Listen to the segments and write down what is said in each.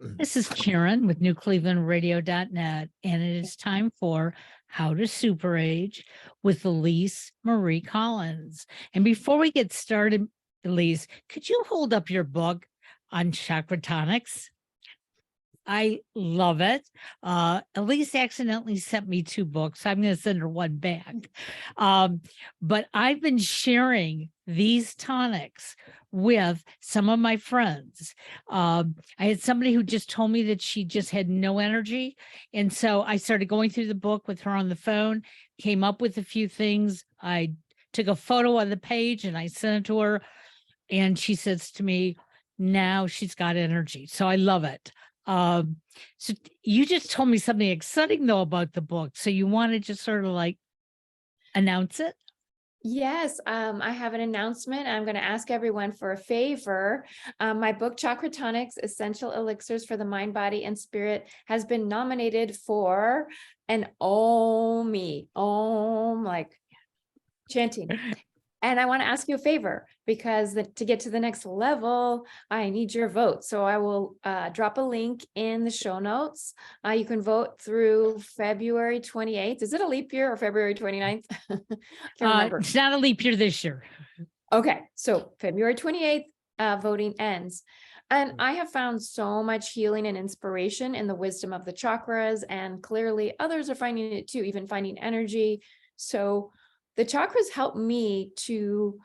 This is Karen with newclevelandradio.net, and it is time for How to Super Age with Elise Marie Collins. And before we get started, Elise, could you hold up your book on Chakra Tonics? I love it. Elise accidentally sent me 2 books. I'm going to send her one back. But I've been sharing these tonics with some of my friends. I had somebody who just told me that she just had no energy. And so I started going through the book with her on the phone, came up with a few things. I took a photo of the page and I sent it to her. And she says to me, now she's got energy. So I love it. So you just told me something exciting though about the book. So you want to just sort of like announce it? Yes, I have an announcement. I'm going to ask everyone for a favor. My book, Chakra Tonics, Essential Elixirs for the Mind, Body, and Spirit, has been nominated for an OMMIE, like chanting. And I want to ask you a favor because to get to the next level, I need your vote. So I will drop a link in the show notes. You can vote through February 28th. Is it a leap year or February 29th? I can't remember. It's not a leap year this year. Okay, so February 28th, voting ends. And I have found so much healing and inspiration in the wisdom of the chakras, and clearly others are finding it too, even finding energy. So the chakras help me to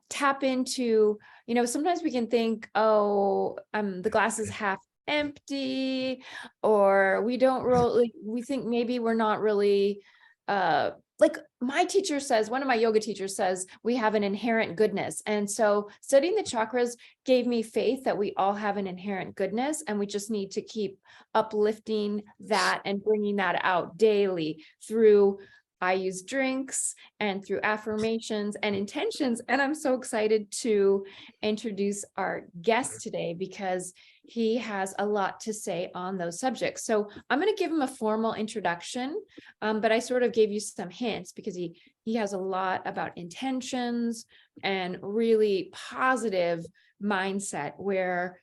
tap into, sometimes we can think, oh, the glass is half empty, or we think maybe we're not really, like my teacher says, one of my yoga teachers says, we have an inherent goodness. And so studying the chakras gave me faith that we all have an inherent goodness, and we just need to keep uplifting that and bringing that out daily through I use drinks and through affirmations and intentions. And I'm so excited to introduce our guest today because he has a lot to say on those subjects. So I'm going to give him a formal introduction, but I sort of gave you some hints because he has a lot about intentions and really positive mindset where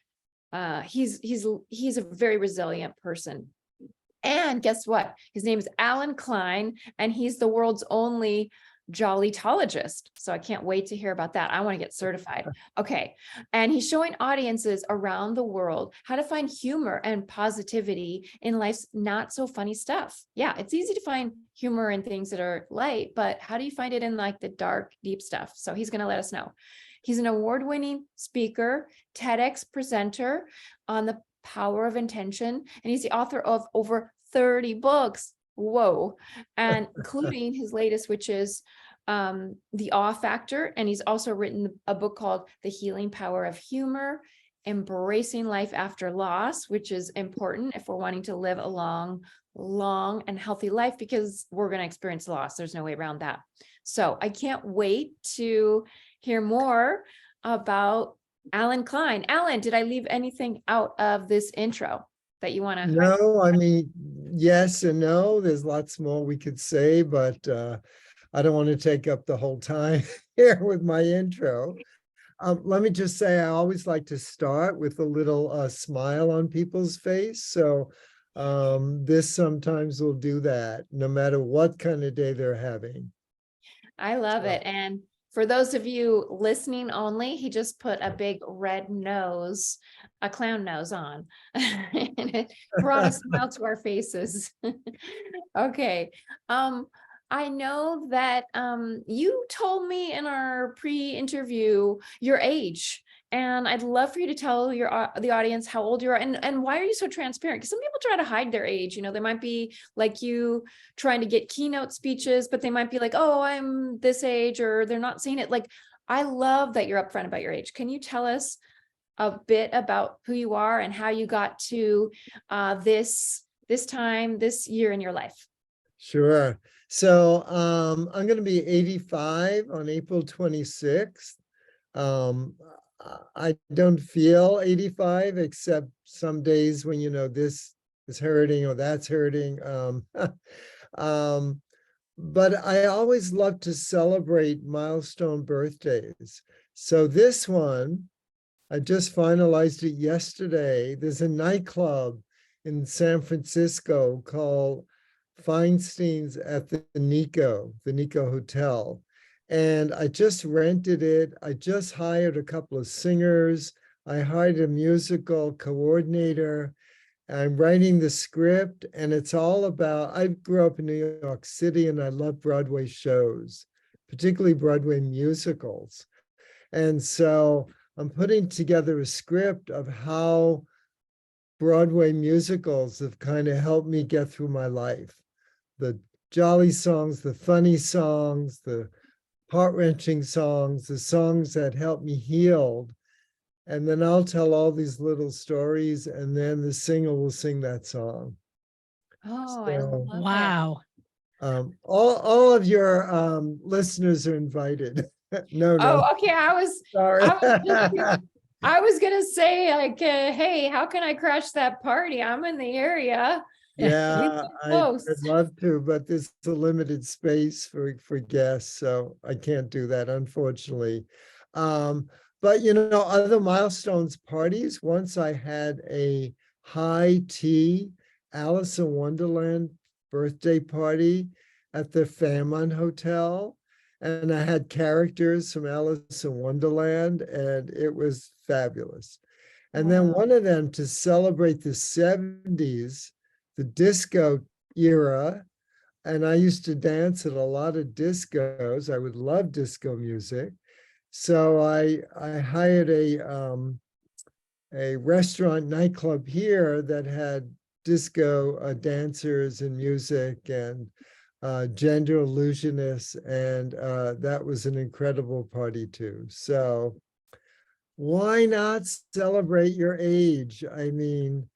he's a very resilient person. And guess what? His name is Allen Klein, and he's the world's only Jollyologist. So I can't wait to hear about that. I want to get certified. Okay. And he's showing audiences around the world how to find humor and positivity in life's not so funny stuff. Yeah, it's easy to find humor in things that are light, but how do you find it in like the dark, deep stuff? So he's going to let us know. He's an award-winning speaker, TEDx presenter on the power of intention, and he's the author of over 30 books. Whoa. And including his latest, which is The Awe Factor. And he's also written a book called The Healing Power of Humor, Embracing Life After Loss, which is important if we're wanting to live a long and healthy life, because we're going to experience loss. There's no way around that. So I can't wait to hear more about Allen Klein. Allen, did I leave anything out of this intro that you want to? No, I mean, yes and no. There's lots more we could say, but I don't want to take up the whole time here with my intro. Let me just say, I always like to start with a little smile on people's face. So this sometimes will do that, no matter what kind of day they're having. I love it. And for those of you listening only, he just put a big red nose, a clown nose on, and it brought a smile to our faces. Okay. I know that you told me in our pre-interview your age, and I'd love for you to tell the audience how old you are and why are you so transparent? Because some people try to hide their age. They might be like you trying to get keynote speeches, but they might be like, oh, I'm this age, or they're not saying it. Like, I love that you're upfront about your age. Can you tell us a bit about who you are and how you got to this year in your life? Sure. So I'm going to be 85 on April 26th. I don't feel 85, except some days when, this is hurting or that's hurting. But I always love to celebrate milestone birthdays. So this one I just finalized it yesterday. There's a nightclub in San Francisco called Feinstein's at the Nico Hotel. And I just rented it. I just hired a couple of singers. I hired a musical coordinator. I'm writing the script, and it's all about, I grew up in New York City and I love Broadway shows, particularly Broadway musicals. And so I'm putting together a script of how Broadway musicals have kind of helped me get through my life. The jolly songs, the funny songs, the heart-wrenching songs, the songs that help me heal. And then I'll tell all these little stories, and then the singer will sing that song. Oh, I So, love it. Wow. all of your listeners are invited. No, Oh, okay. sorry. I was gonna say like, hey, how can I crash that party? I'm in the area. Yeah, I'd Close. love to, but there's a limited space for guests, so I can't do that, unfortunately. But other milestones parties. Once I had a high tea Alice in Wonderland birthday party at the Fairmont Hotel, and I had characters from Alice in Wonderland, and it was fabulous. And then Wow. one of them, to celebrate the 70s, the disco era, and I used to dance at a lot of discos. I would love disco music. So I hired a restaurant nightclub here that had disco dancers and music and gender illusionists, and that was an incredible party too. So why not celebrate your age? I mean,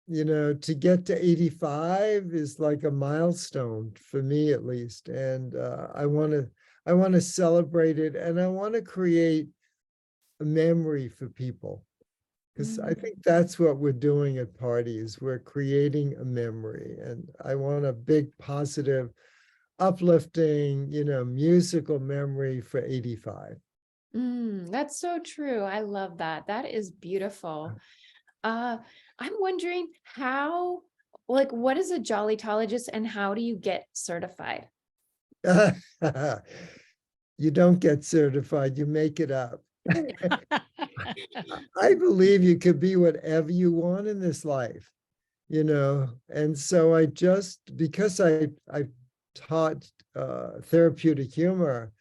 to get to 85 is like a milestone for me, at least. And I want to celebrate it, and I want to create a memory for people, because I think that's what we're doing at parties. We're creating a memory, and I want a big, positive, uplifting, musical memory for 85. That's so true. I love that. That is beautiful. I'm wondering what is a Jollyologist and how do you get certified? You don't get certified, you make it up. I believe you could be whatever you want in this life, and so because I taught therapeutic humor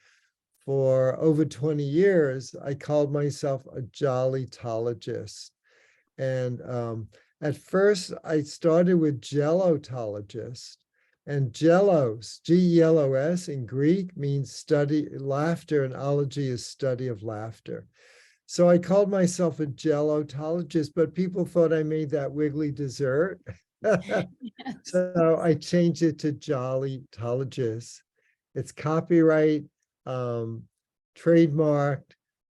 for over 20 years, I called myself a Jollyologist. And at first I started with Gelotologist, and Gelos, Gelos in Greek means study laughter, and ology is study of laughter. So I called myself a Gelotologist, but people thought I made that wiggly dessert. So I changed it to Jollyologist. It's copyright, trademarked,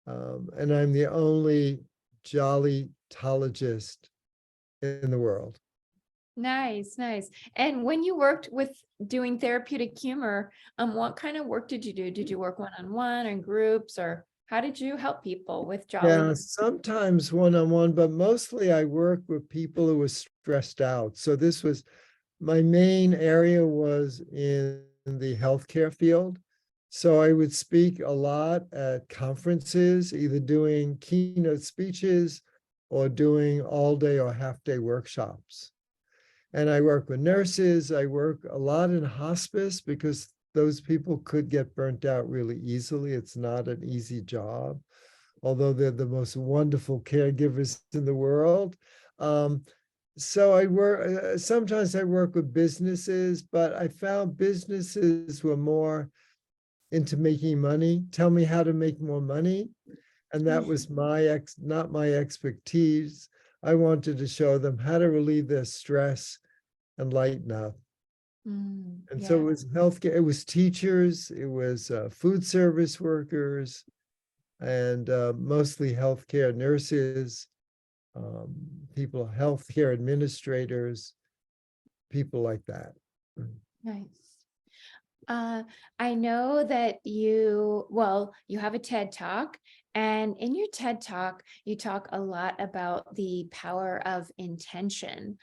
and I'm the only Jollyologist in the world. Nice, nice. And when you worked with doing therapeutic humor, what kind of work did you do? Did you work one-on-one or in groups, or how did you help people with Jolly? Yeah, sometimes one-on-one, but mostly I work with people who were stressed out. So this was my main area, was in the healthcare field. So I would speak a lot at conferences, either doing keynote speeches or doing all-day or half-day workshops. And I work with nurses. I work a lot in hospice because those people could get burnt out really easily. It's not an easy job, although they're the most wonderful caregivers in the world. So I work, sometimes I work with businesses, but I found businesses were more into making money, tell me how to make more money. And that was not my expertise. I wanted to show them how to relieve their stress and lighten up. And so it was healthcare, it was teachers, it was food service workers, and mostly healthcare nurses, people, healthcare administrators, people like that. Nice. I know that you have a TED Talk, And in your TED Talk, you talk a lot about the power of intention,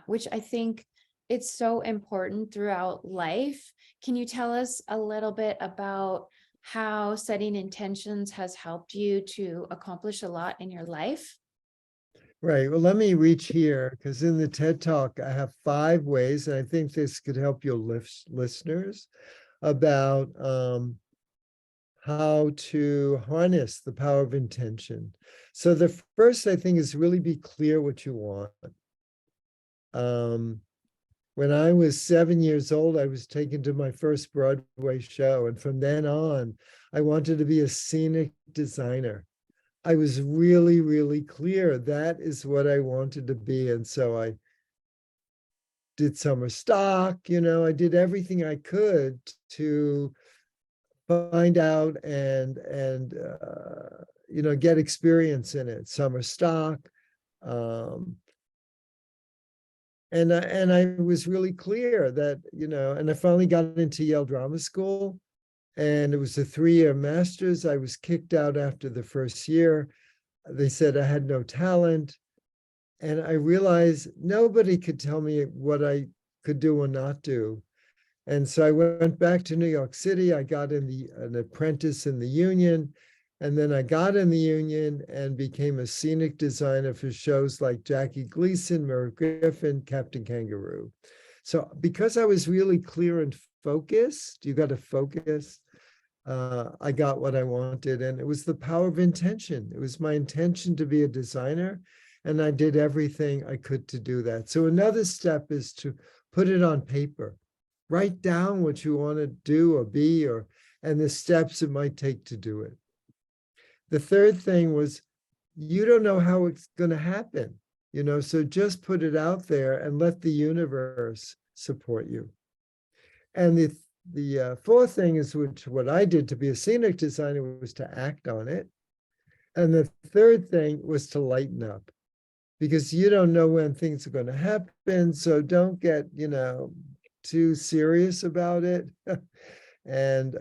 which I think it's so important throughout life. Can you tell us a little bit about how setting intentions has helped you to accomplish a lot in your life? Right. Well, let me reach here because in the TED Talk, I have 5 ways, and I think this could help your listeners about how to harness the power of intention. So the first, I think, is really be clear what you want. When I was 7 years old, I was taken to my first Broadway show. And from then on, I wanted to be a scenic designer. I was really, really clear that is what I wanted to be. And so I did summer stock, I did everything I could to find out and get experience in it, summer stock. And I was really clear that, and I finally got into Yale Drama School, and it was a 3-year master's. I was kicked out after the first year. They said I had no talent. And I realized nobody could tell me what I could do or not do. And so I went back to New York City. I got an apprentice in the union. And then I got in the union and became a scenic designer for shows like Jackie Gleason, Merv Griffin, Captain Kangaroo. So because I was really clear and focused, you got to focus, I got what I wanted. And it was the power of intention. It was my intention to be a designer. And I did everything I could to do that. So another step is to put it on paper. Write down what you want to do or be, and the steps it might take to do it. The third thing was, you don't know how it's going to happen, so just put it out there and let the universe support you. And the fourth thing is, what I did to be a scenic designer was to act on it. And the third thing was to lighten up, because you don't know when things are going to happen. So don't get, too serious about it. And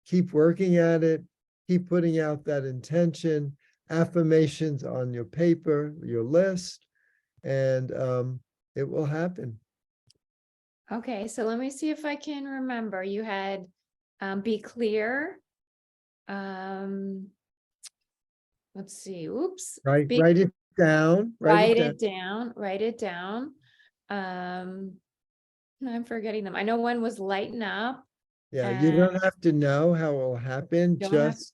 keep working at it. Keep putting out that intention, affirmations on your paper, your list, and it will happen. Okay, so let me see if I can remember. You had be clear. Let's see. Oops. Write it down. Write it down. I'm forgetting them. I know one was lighten up. Yeah, you don't and have to know how it will happen. don't have- Just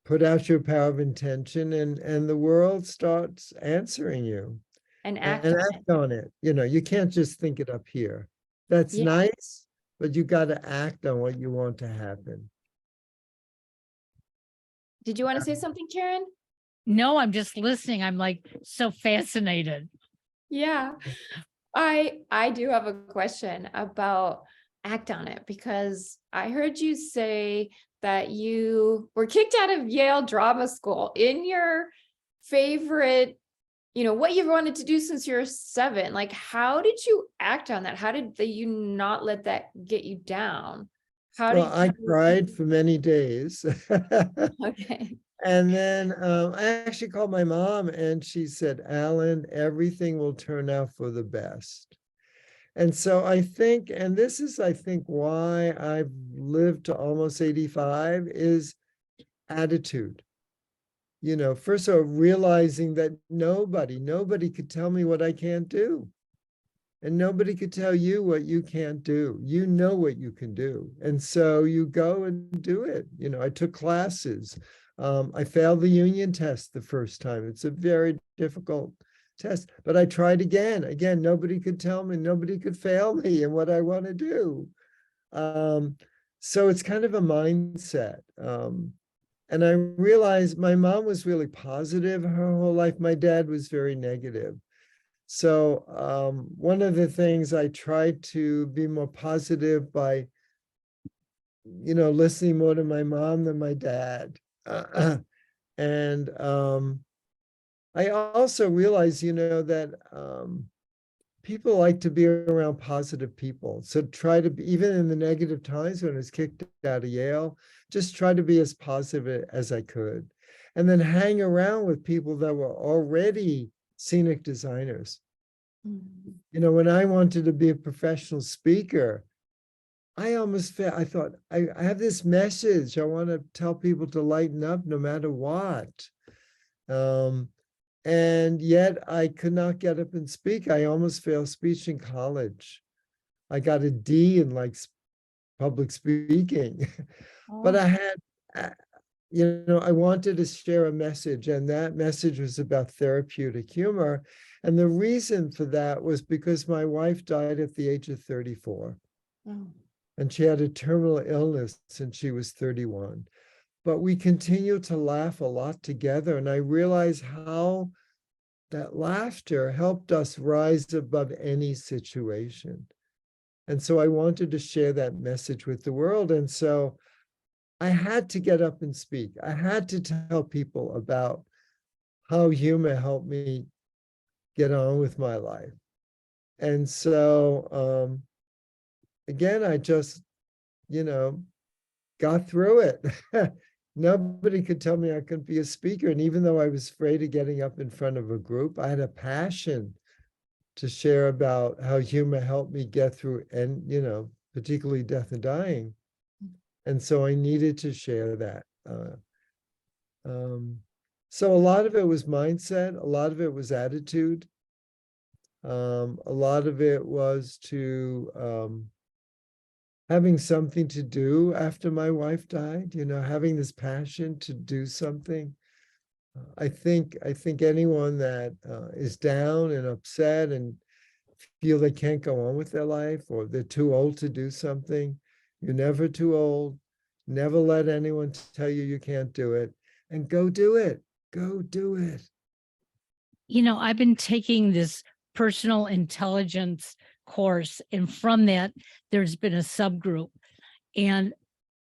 put out your power of intention, and the world starts answering you. and act And on act on it. You can't just think it up here. That's Yeah. nice, but you got to act on what you want to happen. Did you want to say something, Karen? No, I'm just listening. I'm like so fascinated. Yeah. I do have a question about act on it, because I heard you say that you were kicked out of Yale Drama School in your favorite, what you wanted to do since you're 7. Like, how did you act on that? How did you not let that get you down? Well, I cried for many days. Okay. And then I actually called my mom, and she said, Allen, everything will turn out for the best. And so I think, and this is, I think, why I've lived to almost 85, is attitude. First of all, realizing that nobody could tell me what I can't do. And nobody could tell you what you can't do. You know what you can do. And so you go and do it. I took classes. I failed the union test the first time. It's a very difficult test, but I tried again. Again, nobody could tell me, nobody could fail me in what I want to do. So it's kind of a mindset. And I realized my mom was really positive her whole life. My dad was very negative. So one of the things I tried to be more positive by, listening more to my mom than my dad. And I also realized, that people like to be around positive people. So try to be, even in the negative times when I was kicked out of Yale, just try to be as positive as I could. And then hang around with people that were already scenic designers. You know, when I wanted to be a professional speaker, I almost felt, I thought, I have this message. I want to tell people to lighten up no matter what. And yet I could not get up and speak. I almost failed speech in college. I got a D in like public speaking, but I had, I wanted to share a message, and that message was about therapeutic humor. And the reason for that was because my wife died at the age of 34. Oh. And she had a terminal illness and she was 31. But we continued to laugh a lot together. And I realized how that laughter helped us rise above any situation. And so I wanted to share that message with the world. And so I had to get up and speak. I had to tell people about how humor helped me get on with my life. And so, again, I just, got through it. Nobody could tell me I couldn't be a speaker. And even though I was afraid of getting up in front of a group, I had a passion to share about how humor helped me get through, and, particularly death and dying. And so I needed to share that. So a lot of it was mindset, a lot of it was attitude. A lot of it was to having something to do after my wife died, having this passion to do something. I think anyone that is down and upset and feel they can't go on with their life, or they're too old to do something, you're never too old. Never let anyone tell you you can't do it, and go do it. Go do it. I've been taking this personal intelligence course, and from that, there's been a subgroup. And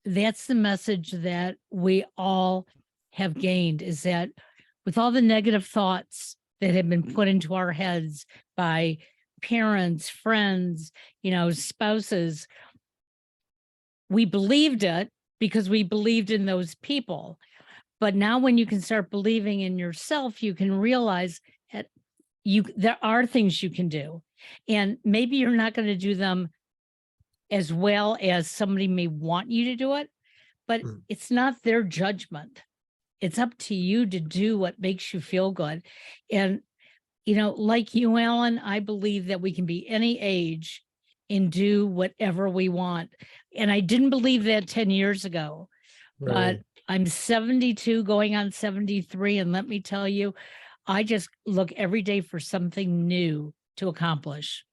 that's the message that we all have gained, is that with all the negative thoughts that have been put into our heads by parents, friends, spouses, we believed it because we believed in those people. But now when you can start believing in yourself, you can realize that there are things you can do. And maybe you're not going to do them as well as somebody may want you to do it, but it's not their judgment. It's up to you to do what makes you feel good. And, like you, Alan, I believe that we can be any age and do whatever we want. And I didn't believe that 10 years ago, but I'm 72 going on 73. And let me tell you, I just look every day for something new to accomplish.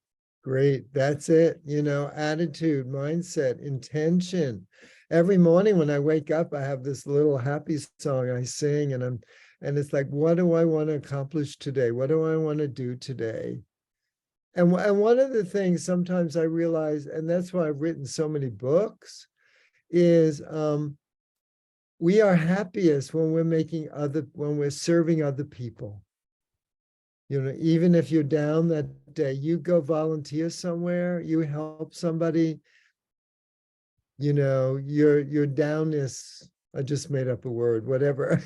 Great. That's it. Attitude, mindset, intention. Every morning when I wake up, I have this little happy song I sing, and it's like, what do I want to accomplish today? What do I want to do today? And one of the things sometimes I realize, and that's why I've written so many books, is we are happiest when we're serving other people. Even if you're down that day, you go volunteer somewhere, you help somebody, your downness, I just made up a word, whatever.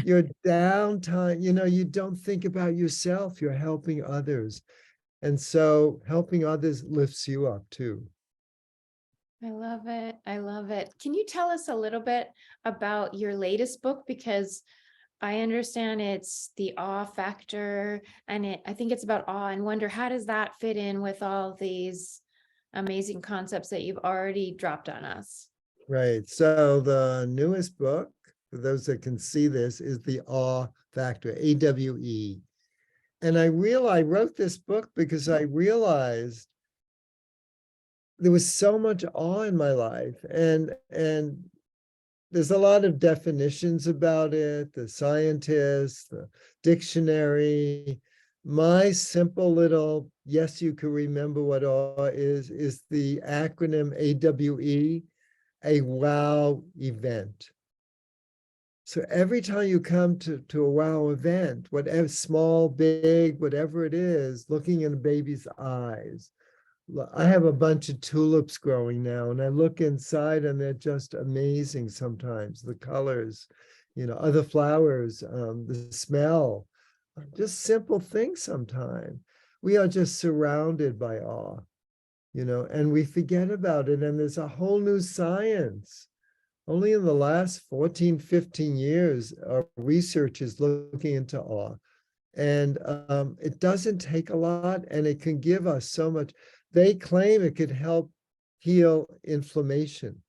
Your downtime, you don't think about yourself, you're helping others. And so helping others lifts you up too. I love it. I love it. Can you tell us a little bit about your latest book? Because I understand it's the awe factor, and I think it's about awe and wonder. How does that fit in with all these amazing concepts that you've already dropped on us? Right. So the newest book, for those that can see this, is the awe factor, AWE. And I wrote this book because I realized there was so much awe in my life, and there's a lot of definitions about it, the scientists, the dictionary. My simple little, yes, you can remember what awe is the acronym AWE, a wow event. So every time you come to a wow event, whatever, small, big, whatever it is, looking in a baby's eyes. I have a bunch of tulips growing now, and I look inside and they're just amazing sometimes. The colors, other flowers, the smell, just simple things sometimes. We are just surrounded by awe, and we forget about it. And there's a whole new science. Only in the last 14, 15 years, our research is looking into awe. And it doesn't take a lot, and it can give us so much. They claim it could help heal inflammation,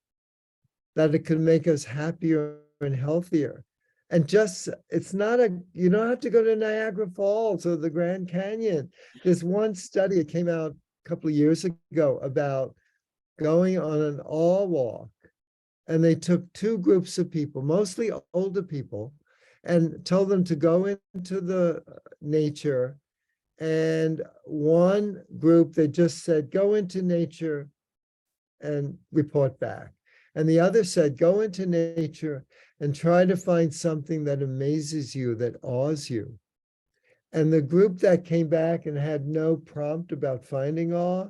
that it could make us happier and healthier. And it's not you don't have to go to Niagara Falls or the Grand Canyon. There's one study that came out a couple of years ago about going on an awe walk. And they took two groups of people, mostly older people, and told them to go into the nature. And one group, they just said, go into nature and report back. And the other said, go into nature and try to find something that amazes you, that awes you. And the group that came back and had no prompt about finding awe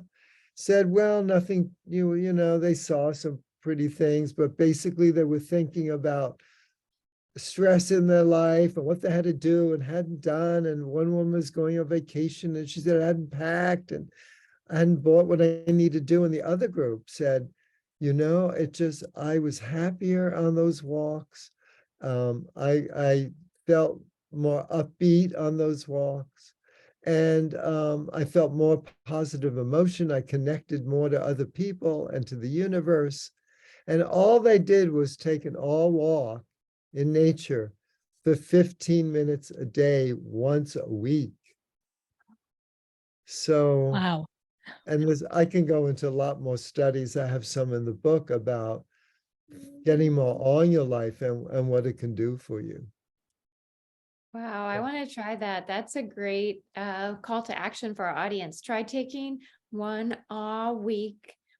said, well, nothing, they saw some pretty things, but basically they were thinking about stress in their life and what they had to do and hadn't done. And one woman was going on vacation and she said, I hadn't packed and I hadn't bought what I need to do. And the other group said, I was happier on those walks. I felt more upbeat on those walks. And I felt more positive emotion. I connected more to other people and to the universe. And all they did was take an all walk in nature for 15 minutes a day, once a week. So, Wow. and I can go into a lot more studies. I have some in the book about getting more awe in your life and what it can do for you. Wow, I want to try that. That's a great call to action for our audience. Try taking one awe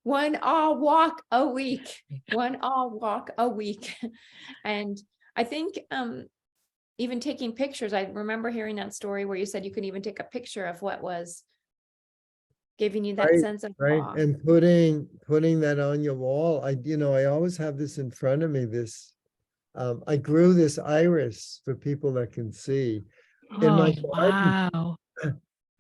walk a week, one awe walk a week. And I think even taking pictures, I remember hearing that story where you said you could even take a picture of what was giving you that sense of awe. And putting that on your wall. I always have this in front of me, I grew this iris for people that can see in my garden. Wow.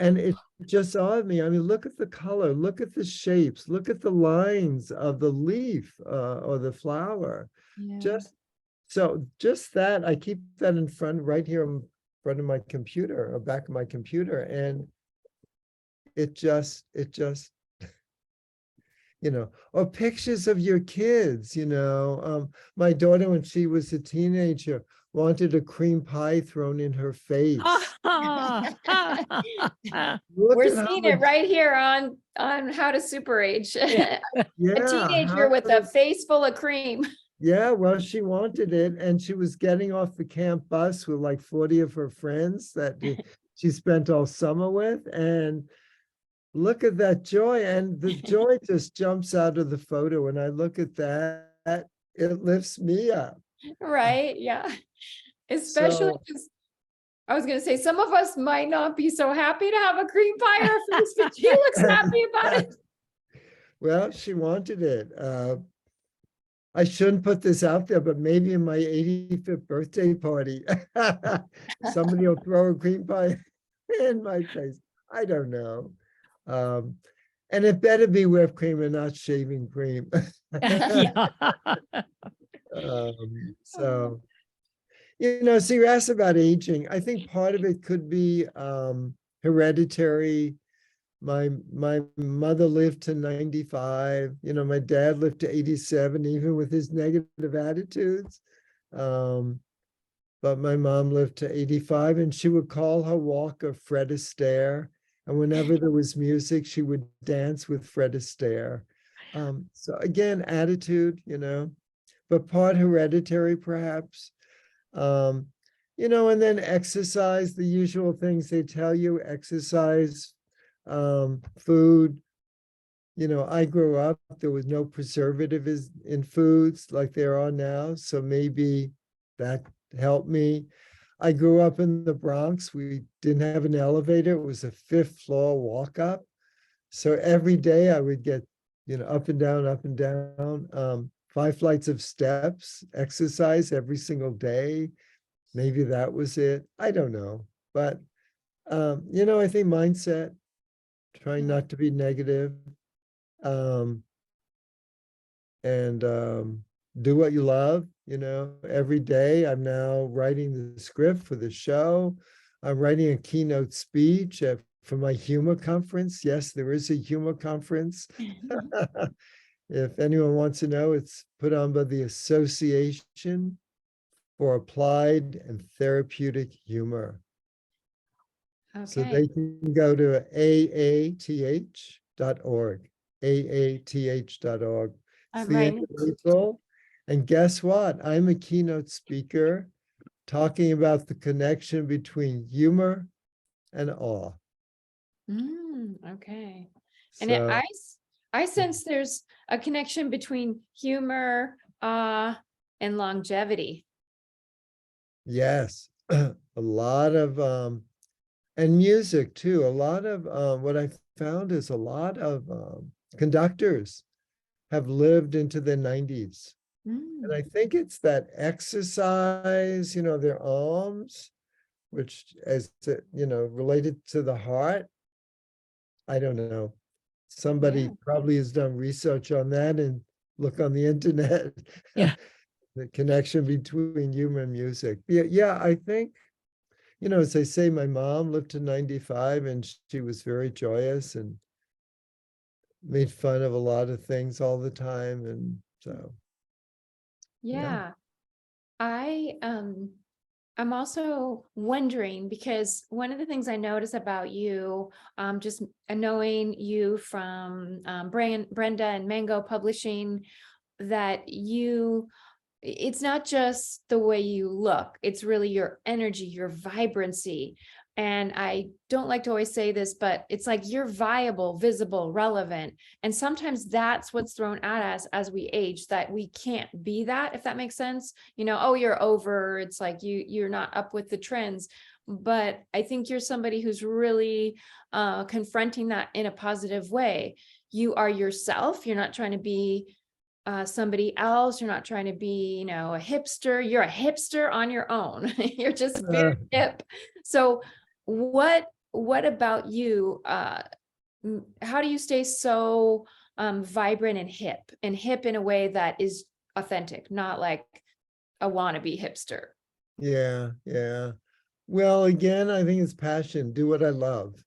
And it just awed me. I mean, look at the color, look at the shapes, look at the lines of the leaf or the flower. Yeah. Just that, I keep that right here in front of my computer, or back of my computer. And it just, or pictures of your kids, my daughter, when she was a teenager, wanted a cream pie thrown in her face. We're seeing it right here on How to Super Age. Yeah. A teenager with a face full of cream. Yeah, well, she wanted it, and she was getting off the camp bus with like 40 of her friends that she spent all summer with, and look at that joy, and the joy just jumps out of the photo. When I look at that, it lifts me up. Right, yeah. Especially because I was going to say, some of us might not be so happy to have a cream pie or a face, but she looks happy about it. Well, she wanted it. I shouldn't put this out there, but maybe in my 85th birthday party, somebody will throw a cream pie in my face. I don't know. And it better be whipped cream and not shaving cream. Yeah. So, so you asked about aging. I think part of it could be hereditary. My mother lived to 95. My dad lived to 87, even with his negative attitudes. But my mom lived to 85, and she would call her walk a Fred Astaire. And whenever there was music, she would dance with Fred Astaire. So again, attitude, but part hereditary perhaps. And then exercise, the usual things they tell you, exercise, food. I grew up, there was no preservative in foods like there are now. So maybe that helped me. I grew up in the Bronx. We didn't have an elevator. It was a 5th floor walk up. So every day I would get, up and down, 5 flights of steps, exercise every single day. Maybe that was it. I don't know. But, I think mindset, trying not to be negative, and do what you love, every day. I'm now writing the script for the show. I'm writing a keynote speech for my humor conference. Yes, there is a humor conference. If anyone wants to know, it's put on by the Association for Applied and Therapeutic Humor. So Okay. they can go to aath.org, aath.org. It's I'm the end writing. of April. And guess what? I'm a keynote speaker talking about the connection between humor and awe. Okay. And So, I sense there's a connection between humor, and longevity. yes, a lot of, and music too. A lot of, what I found is a lot of conductors have lived into their 90s. And I think it's that exercise, their arms, which as related to the heart. I don't know. Somebody Yeah. probably has done research on that and look on the internet. Yeah. The connection between humor and music. Yeah, I think, as I say, my mom lived to 95 and she was very joyous and made fun of a lot of things all the time. And so, Yeah. I'm also wondering, because one of the things I notice about you, just knowing you from Brenda and Mango Publishing, that it's not just the way you look, it's really your energy, your vibrancy. And I don't like to always say this, but it's like you're viable, visible, relevant. And sometimes that's what's thrown at us as we age, that we can't be that, if that makes sense. Oh, you're over. It's like you're not up with the trends. But I think you're somebody who's really confronting that in a positive way. You are yourself. You're not trying to be somebody else. You're not trying to be, a hipster. You're a hipster on your own. You're just very hip. So what about you? How do you stay so vibrant and hip in a way that is authentic, not like a wannabe hipster? yeah. Well, again, I think it's passion. Do what I love.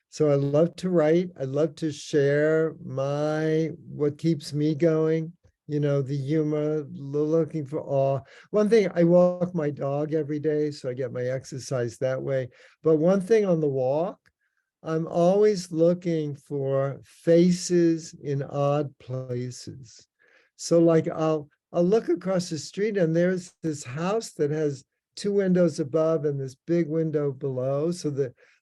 So I love to write. I love to share what keeps me going, the humor, looking for awe. One thing, I walk my dog every day, so I get my exercise that way. But one thing on the walk, I'm always looking for faces in odd places. So like I'll look across the street and there's this house that has 2 windows above and this big window below. So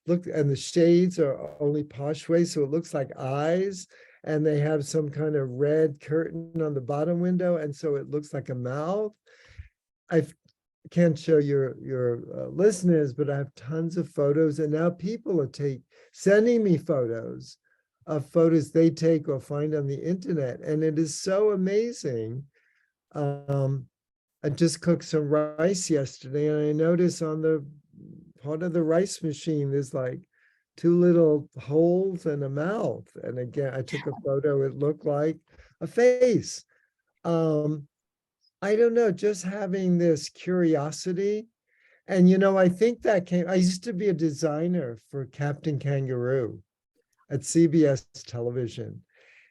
and the shades are only posh ways, so it looks like eyes, and they have some kind of red curtain on the bottom window, and so it looks like a mouth. I can't show your listeners, but I have tons of photos, and now people are sending me photos of photos they take or find on the internet, and it is so amazing. I just cooked some rice yesterday, and I noticed on the part of the rice machine, there's like 2 little holes and a mouth. And again, I took a photo, it looked like a face. I don't know, just having this curiosity. And, I think I used to be a designer for Captain Kangaroo at CBS television.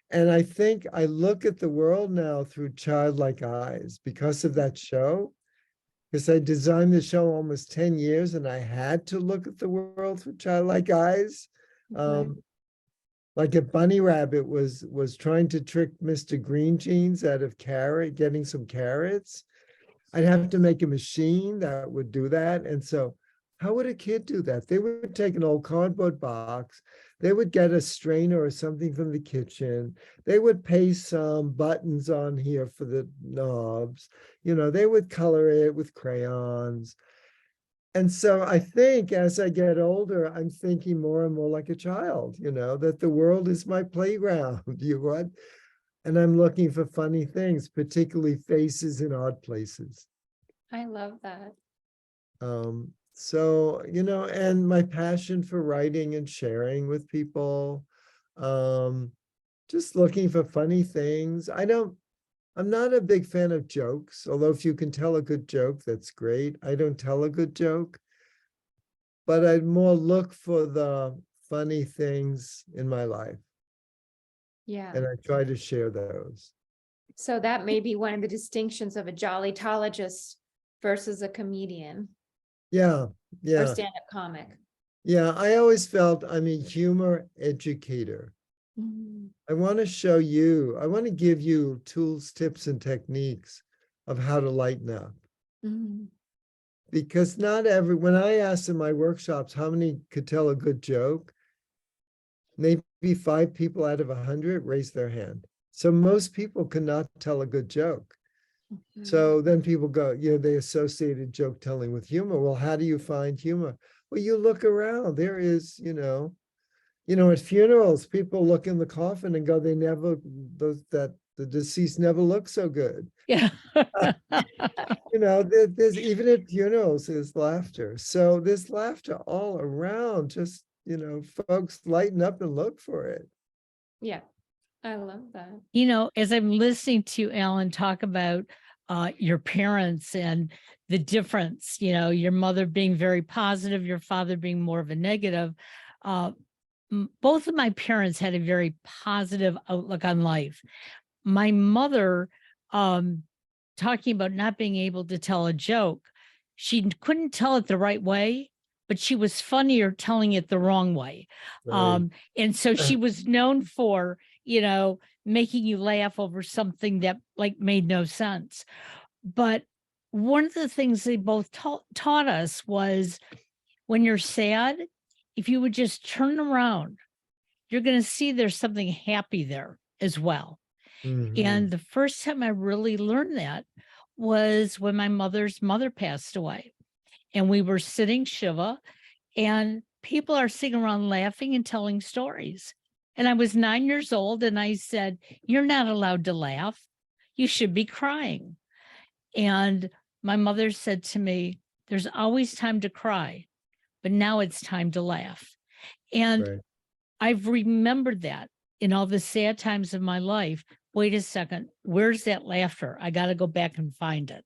And I think I look at the world now through childlike eyes because of that show. Because I designed the show almost 10 years and I had to look at the world through childlike eyes. Like a bunny rabbit was trying to trick Mr. Green Jeans out of getting some carrots. I'd have to make a machine that would do that. And so How would a kid do that? They would take an old cardboard box. They would get a strainer or something from the kitchen. They would paste some buttons on here for the knobs. They would color it with crayons. And so I think as I get older, I'm thinking more and more like a child, that the world is my playground. And I'm looking for funny things, particularly faces in odd places. I love that. So, and my passion for writing and sharing with people, just looking for funny things. I'm not a big fan of jokes, although if you can tell a good joke, that's great. I don't tell a good joke, but I'd more look for the funny things in my life, Yeah. and I try to share those. So that may be one of the distinctions of a jollyologist versus a comedian Yeah, or yeah, stand-up comic. yeah. I always felt I'm a humor educator. Mhm. I want to give you tools, tips, and techniques of how to lighten up. Mhm. Because when I asked in my workshops how many could tell a good joke, maybe 5 people out of 100 raised their hand. So most people cannot tell a good joke. So then people go, they associated joke telling with humor. Well, how do you find humor? Well, you look around. There is, at funerals, people look in the coffin and go, the deceased never look so good. Yeah. There's even at funerals, there's laughter. So there's laughter all around. Just, folks lighten up and look for it. Yeah, I love that. As I'm listening to Alan talk about your parents and the difference, your mother being very positive, your father being more of a negative. Both of my parents had a very positive outlook on life. My mother, talking about not being able to tell a joke, she couldn't tell it the right way, but she was funnier telling it the wrong way. Right. And so she was known for, making you laugh over something that made no sense. But one of the things they both taught us was when you're sad, if you would just turn around, you're going to see there's something happy there as well. Mhm. And the first time I really learned that was when my mother's mother passed away. And we were sitting Shiva, and people are sitting around laughing and telling stories. And I was 9 years old, and I said, "You're not allowed to laugh. You should be crying." And my mother said to me, "There's always time to cry, but now it's time to laugh." And Right. I've remembered that in all the sad times of my life. Wait a second, where's that laughter? I got to go back and find it.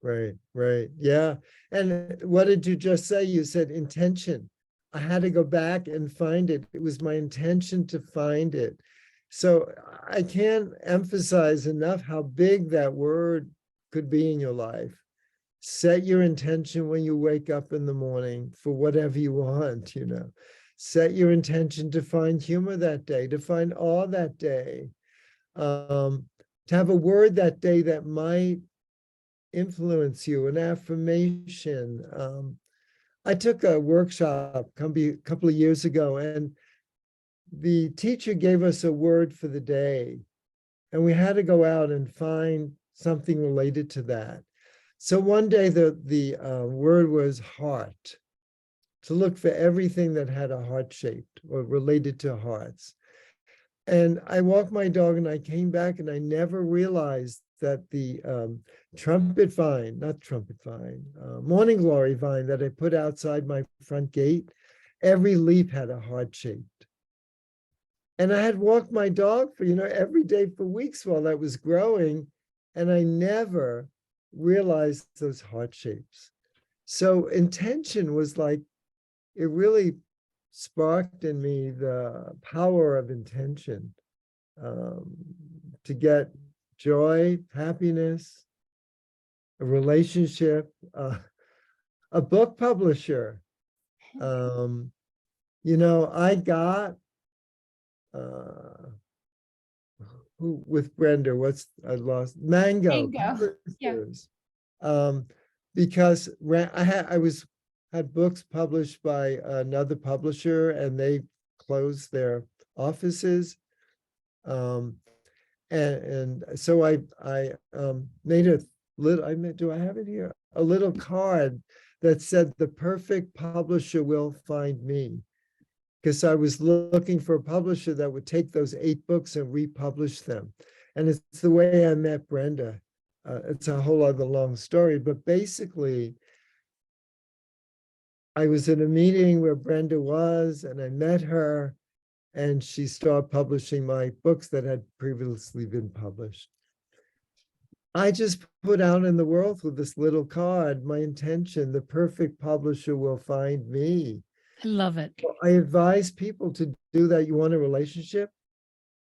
Right. Right. Yeah. And what did you just say? You said intention. I had to go back and find it. It was my intention to find it. So I can't emphasize enough how big that word could be in your life. Set your intention when you wake up in the morning for whatever you want, Set your intention to find humor that day, to find awe that day, to have a word that day that might influence you, an affirmation. I took a workshop a couple of years ago, and the teacher gave us a word for the day, and we had to go out and find something related to that. So one day the word was heart, to look for everything that had a heart shaped or related to hearts. And I walked my dog and I came back and I never realized that the morning glory vine that I put outside my front gate, every leaf had a heart shaped. And I had walked my dog for, every day for weeks while that was growing. And I never realized those heart shapes. So intention was like, it really sparked in me the power of intention to get joy, happiness, a relationship, a book publisher. I got with Brenda, Mango. Mango. Yeah. Because I was had books published by another publisher and they closed their offices. And so I made a little, do I have it here? A little card that said, the perfect publisher will find me. Because I was looking for a publisher that would take those 8 books and republish them. And it's the way I met Brenda. It's a whole other long story, but basically, I was in a meeting where Brenda was, and I met her, and she started publishing my books that had previously been published. I just put out in the world with this little card, my intention, the perfect publisher will find me. I love it. I advise people to do that. You want a relationship?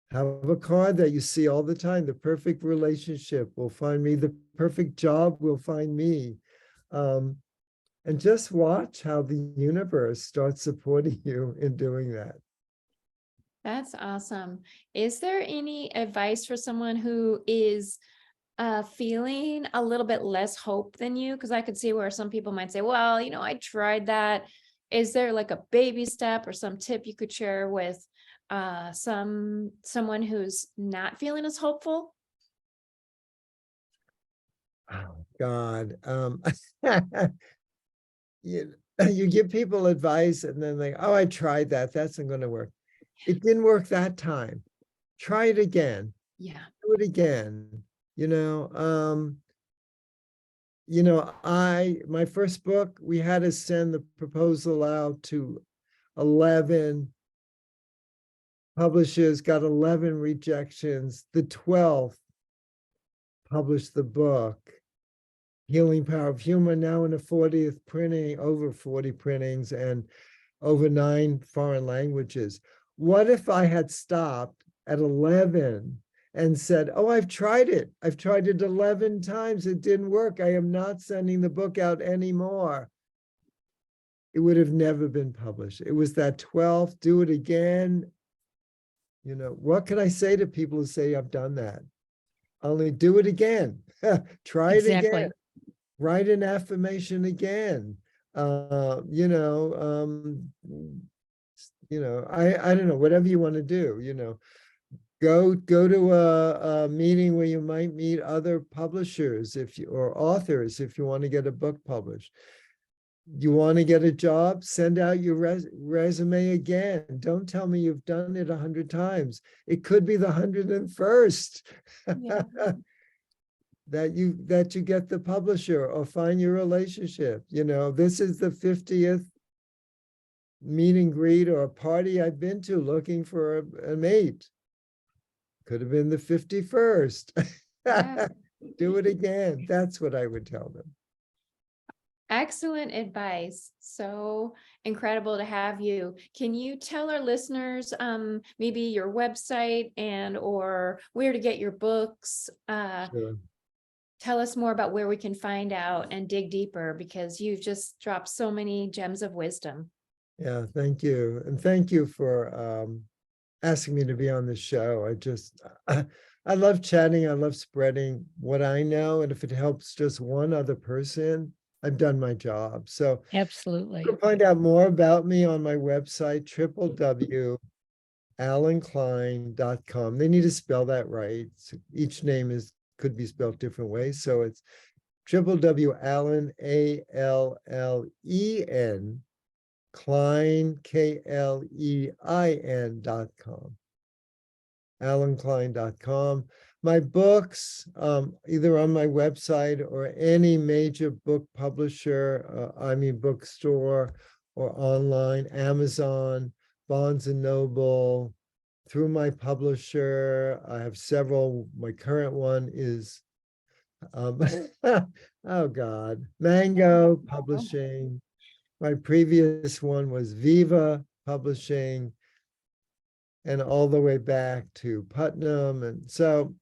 Have a card that you see all the time. The perfect relationship will find me. The perfect job will find me. And just watch how the universe starts supporting you in doing that. That's awesome. Is there any advice for someone who is feeling a little bit less hope than you? Because I could see where some people might say, well, I tried that. Is there like a baby step or some tip you could share with someone who's not feeling as hopeful? Oh, God. You give people advice and then they, oh, I tried that. That's not going to work. It didn't work that time. Try it again. Yeah. Do it again. My first book, we had to send the proposal out to 11 publishers, got 11 rejections. The 12th published the book, Healing Power of Humor, now in a 40th printing, over 40 printings and over 9 foreign languages. What if I had stopped at 11 and said, oh, I've tried it. I've tried it 11 times. It didn't work. I am not sending the book out anymore. It would have never been published. It was that 12th, do it again. What can I say to people who say I've done that? Only do it again. Try it again. Write an affirmation again. I don't know, whatever you want to do, go to a meeting where you might meet other publishers or authors if you want to get a book published. You want to get a job, send out your resume again. Don't tell me you've done it 100 times. It could be the 101st. Yeah. that you get the publisher or find your relationship. This is the 50th meet and greet or a party I've been to looking for a mate. Could have been the 51st. Yeah. Do it again. That's what I would tell them. Excellent advice. So incredible to have you. Can you tell our listeners maybe your website or where to get your books? Sure. Tell us more about where we can find out and dig deeper, because you've just dropped so many gems of wisdom. Yeah, thank you. And thank you for asking me to be on the show. I love chatting. I love spreading what I know. And if it helps just one other person, I've done my job. So Absolutely. you can find out more about me on my website, www.allenklein.com. They need to spell that right. So each name could be spelled different ways. So it's www.allen, ALLEN, Klein, KLEIN.com. allenklein.com. My books, either on my website or any major book publisher, bookstore, or online, Amazon, Barnes and Noble, through my publisher. I have several. My current one is, Mango Publishing. My previous one was Viva Publishing, and all the way back to Putnam. And so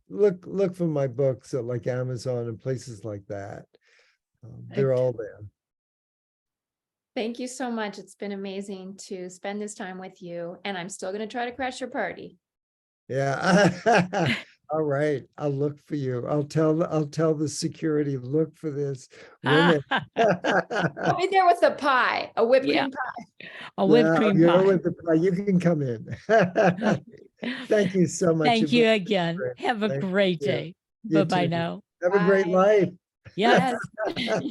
look for my books at like Amazon and places like that. They're all there. Thank you so much. It's been amazing to spend this time with you, and I'm still going to try to crash your party. Yeah. All right, I'll look for you. I'll tell the security, look for this women. I'll be there with a pie, a whipped Yeah. cream pie. A whipped Yeah, cream you're pie. with the pie. You can come in. Thank you so much. Thank You've you been again. great. Have a Thank great you. day. You Bye-bye too. now. Have a great Bye. life. Yes. Yes.